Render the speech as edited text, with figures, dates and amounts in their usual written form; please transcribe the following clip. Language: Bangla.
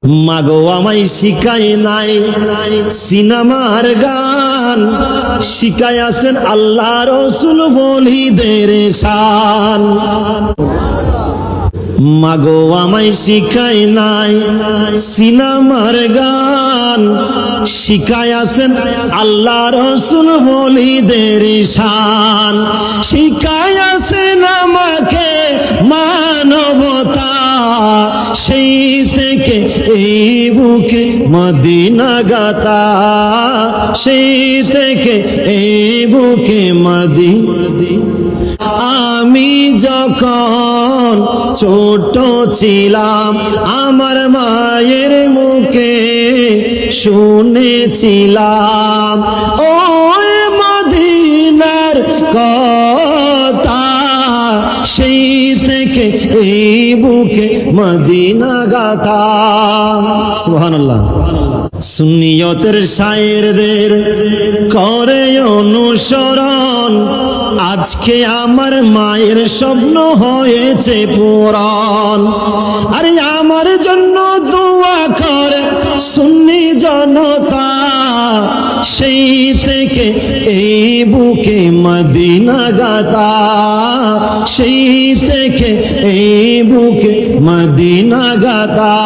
মাগো আমায় শিখাই নাই সিনেমার গান, শিখাই আছেন আল্লাহ রসুল বলিদের শান। মাগো আমায় শিখাই নাই সিনেমার গান, শিখাই আছেন আল্লাহ রসুল বলিদের শান। শিখাই আছেন আমাকে মানবতা, সেই থেকে এই বুকে মদিনা গাতা, সেই থেকে এই বুকে আমি যখন ছোট ছিলাম আমার মায়ের মুখে শুনেছিলাম ওই মদিনার কথা, সেই থেকে এই বুকে মদিনা গাথা। সুবহানাল্লাহ। সুন্নিয়তের শায়েরদের করে অনুসরণ, আজকে আমার মায়ের স্বপ্ন হয়েছে পূরণ। আরে আমার জন্য দোয়া করে সুন্নি জনতা, সেই থেকে এই বুকে মদিনা গাথা, সেই থেকে এই বুকে মদিনা গাথা।